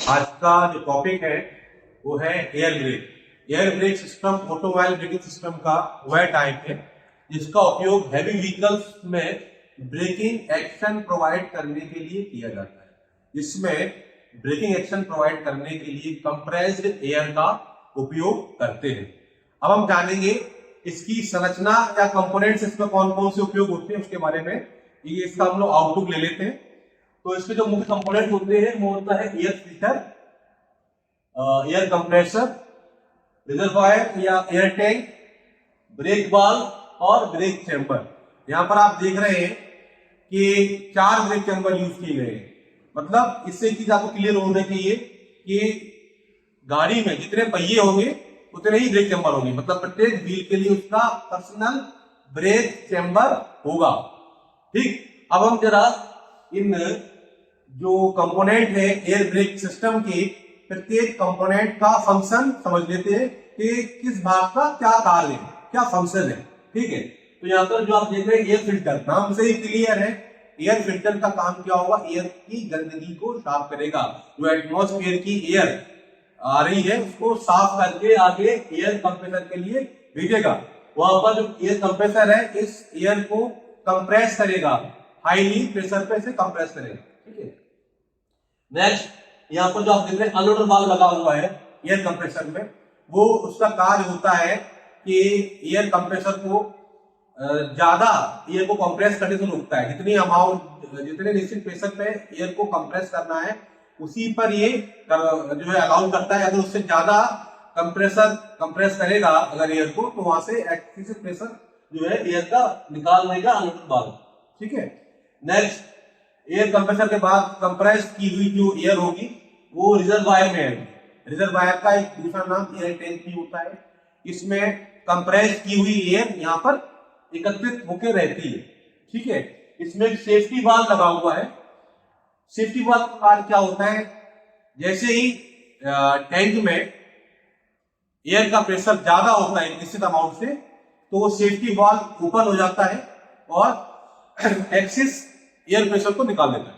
आज का जो टॉपिक है वो है air brake. Air brake system automobile braking system का वह टाइप है जिसका उपयोग हैवी व्हीकल्स में ब्रेकिंग एक्शन प्रोवाइड करने के लिए किया जाता है। इसमें ब्रेकिंग एक्शन प्रोवाइड करने के लिए कंप्रेस्ड एयर का उपयोग करते हैं। अब हम जानेंगे इसकी संरचना या कंपोनेंट्स इसमें कौन कौन से उपयोग होते हैं उसके बारे में। ये इसका हम लोग आउटलुक ले लेते हैं। तो इसके जो मुख्य कंपोनेंट होते हैं वो होता है air filter, air compressor, reservoir या एयर टैंक, ब्रेक वाल्व और ब्रेक चैम्बर। यहां पर आप देख रहे हैं कि 4 ब्रेक चैम्बर यूज किए गए हैं। मतलब इससे चीज आपको क्लियर होना चाहिए कि गाड़ी में जितने पहिए होंगे उतने ही ब्रेक चैम्बर होंगे। मतलब प्रत्येक व्हील के लिए उसका पर्सनल ब्रेक चैम्बर होगा। ठीक, अब हम जरा इन जो कंपोनेंट है एयर ब्रेक सिस्टम के प्रत्येक कंपोनेंट का फंक्शन समझ लेते हैं कि किस भाग का क्या कार्य है, क्या फंक्शन है। ठीक है, तो यहाँ पर जो आप देख रहे हैं एयर फिल्टर, नाम से ही क्लियर है। एयर फिल्टर का काम क्या होगा? एयर की गंदगी को साफ करेगा। जो एटमॉस्फेयर की एयर आ रही है उसको साफ करके आगे एयर कंप्रेसर के लिए भेजेगा। वहां पर जो एयर कंप्रेसर है इस एयर को कंप्रेस करेगा, हाईली प्रेशर पे इसे कंप्रेस करेगा। ठीक है, नेक्स्ट यहाँ पर जो आप देख रहे हैं अनलोडर वाल्व लगा हुआ है एयर कंप्रेसर में। वो उसका कार्य होता है कि एयर कंप्रेसर को ज्यादा एयर को कंप्रेस करने से रोकता है। जितने निश्चित प्रेशर पे एयर को कंप्रेस करना है उसी पर ये जो है अलाउ करता है। अगर उससे ज्यादा कंप्रेस करेगा अगर एयर को, तो वहां से एक्सेसिव प्रेशर जो है एयर का निकाल देगा अनलोडर वाल्व। ठीक है, नेक्स्ट एयर कंप्रेसर के बाद कंप्रेस की हुई जो एयर होगी वो रिजर्वायर में आएगी। रिजर्वायर का एक दूसरा नाम एयर टैंक भी होता है। इसमें कंप्रेस की हुई एयर यहाँ पर एकत्रित होकर रहती है। ठीक है, इसमें एक सेफ्टी वाल्व लगा हुआ है। सेफ्टी वाल्व का कार्य क्या होता है? जैसे ही टैंक में एयर का प्रेशर ज्यादा होता है निश्चित अमाउंट से, तो वो सेफ्टी वाल्व ओपन हो जाता है और एक्सेस एयर प्रेशर को निकाल देता है।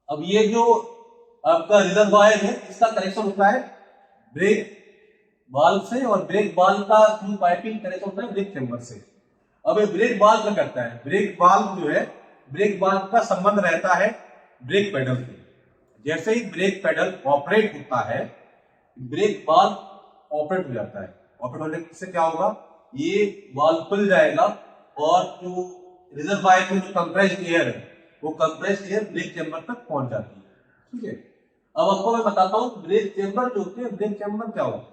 अब ये जो आपका रिजर्वायर है इसका कनेक्शन होता है ब्रेक वाल्व से, और ब्रेक वाल्व का थ्रू पाइपिंग कनेक्शन होता है ब्रेक चैम्बर से। अब ये ब्रेक वाल्व क्या करता है? ब्रेक वाल्व जो है, ब्रेक वाल्व का संबंध रहता है ब्रेक पेडल से। जैसे ही ब्रेक पेडल ऑपरेट होता है ब्रेक वाल्व ऑपरेट हो जाता है। ऑपरेट होने से क्या होगा? ये वाल्व खुल जाएगा और जो रिजर्वायर में जो कंप्रेस्ड एयर है वो कंप्रेस्ड एयर ब्रेक चैम्बर तक पहुंच जाती है। ठीक है, अब आपको मैं बताता हूं ब्रेक चैम्बर जो होते हैं, ब्रेक चैम्बर क्या होता है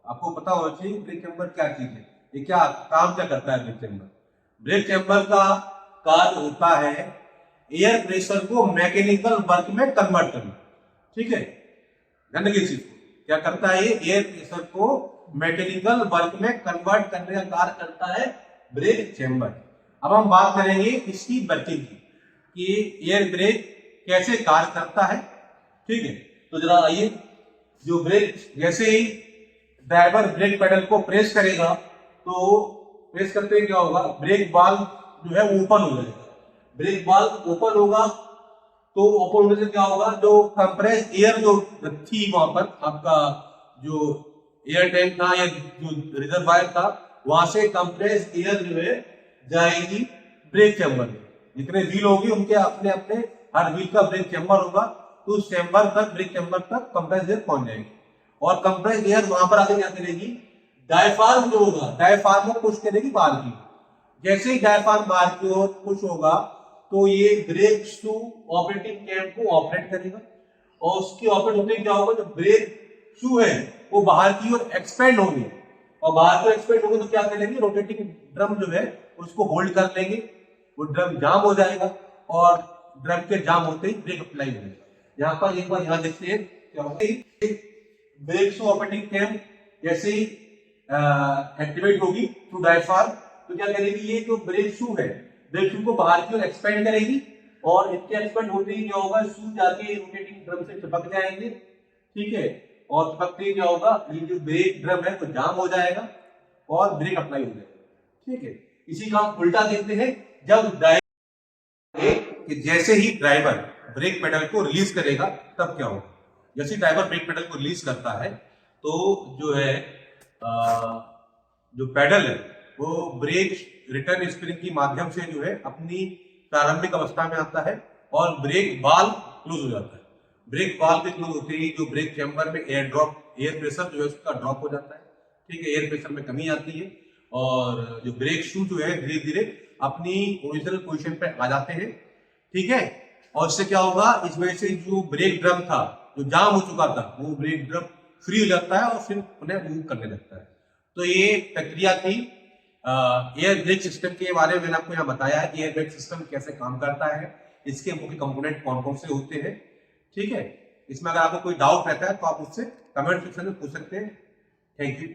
आपको पता होना चाहिए। ब्रेक चैम्बर क्या चीज है, ये क्या काम क्या करता है? ब्रेक चैम्बर, ब्रेक चैम्बर का कार्य होता है एयर प्रेशर को मैकेनिकल वर्क में कन्वर्ट करना। ठीक है, ध्यान रखिए चीज को, क्या करता है ये? एयर प्रेशर को मैकेनिकल वर्क में कन्वर्ट करने का कार्य करता है ब्रेक चैम्बर। अब हम बात करेंगे इसकी वर्किंग की कि एयर ब्रेक कैसे कार्य करता है। ठीक है, तो जरा आइए, जो ब्रेक जैसे ही ड्राइवर ब्रेक पेडल को प्रेस करेगा तो प्रेस करते ही क्या होगा? ब्रेक वाल्व जो है ओपन हो जाएगा। ब्रेक वाल्व ओपन होगा तो ओपन होने से क्या होगा? जो कंप्रेस एयर जो थी वहां पर, आपका जो एयर टैंक था या जो रिजर्वायर था, वहां से कंप्रेस एयर जो है जाएगी ब्रेक चैम्बर में। जितने व्हील होंगे उनके अपने अपने हर व्हील का ब्रेक चैम्बर होगा, तो उस चैम्बर तक, ब्रेक चैम्बर तक कंप्रेस एयर पहुंच जाएगी। और कंप्रेस एयर वहां पर आके क्या करेगी? डायफ्राम जो होगा, डायफ्राम को पुश करेगी बाहर की। जैसे ही डायफ्राम बाहर की ओर पुश होगा तो ये ब्रेक शू ऑपरेटिंग कैम को ऑपरेट करेगा, और उसकी ऑपरेट होते क्या होगा? जो ब्रेक शू है वो बाहर की ओर एक्सपेंड होंगे, और बाहर को एक्सपेंड होंगे तो क्या करेंगे? रोटेटिंग ड्रम जो है उसको होल्ड कर लेंगे, वो ड्रम जाम हो जाएगा, और ड्रम के जाम होते ही ब्रेक अप्लाई हो जाएगा। यहाँ पर एक बार यहाँ देखते हैं क्या होगा। ब्रेक शू ऑपरेटिंग कैम जैसे ही एक्टिवेट होगी थ्रू डायफ्राम, तो क्या करेगी? ये जो ब्रेक शू है, ब्रेक शू को बाहर की ओर एक्सपेंड करेगी, और इसके एक्सपेंड होते ही क्या होगा? शू जाके रोटेटिंग ड्रम से चिपक जाएंगे। ठीक है, और चिपकते ही क्या होगा? ये जो ब्रेक ड्रम है तो जाम हो जाएगा और ब्रेक अप्लाई हो जाएगा। ठीक है, इसी का हम उल्टा देखते हैं। जब ड्राइवर कि जैसे ही ड्राइवर ब्रेक पेडल को रिलीज करेगा तब क्या होगा? जैसे ड्राइवर ब्रेक पेडल को रिलीज करता है तो जो है जो पेडल है वो ब्रेक रिटर्न स्प्रिंग के माध्यम से जो है अपनी प्रारंभिक अवस्था में आता है और ब्रेक वाल्व क्लोज हो जाता है। ब्रेक वाल्व के क्लोज होते ही जो ब्रेक चैम्बर में एयर प्रेशर जो है उसका ड्रॉप हो जाता है। ठीक है, एयर प्रेशर में कमी आती है और जो ब्रेक शू जो है धीरे धीरे अपनी ओरिजिनल पोजीशन पे आ जाते हैं। ठीक है, और इससे क्या होगा, इस वजह से जो ब्रेक ड्रम था जो जाम हो चुका था वो ब्रेक ड्रम फ्री हो जाता है और फिर उन्हें मूव करने लगता है। तो ये प्रक्रिया थी एयर ब्रेक सिस्टम के बारे में। मैंने आपको यहाँ बताया है कि एयर ब्रेक सिस्टम कैसे काम करता है, इसके मुख्य कंपोनेंट कौन कौन से होते हैं। ठीक है, इसमें अगर आपको कोई डाउट रहता है तो आप मुझसे कमेंट सेक्शन में पूछ सकते हैं। Thank you.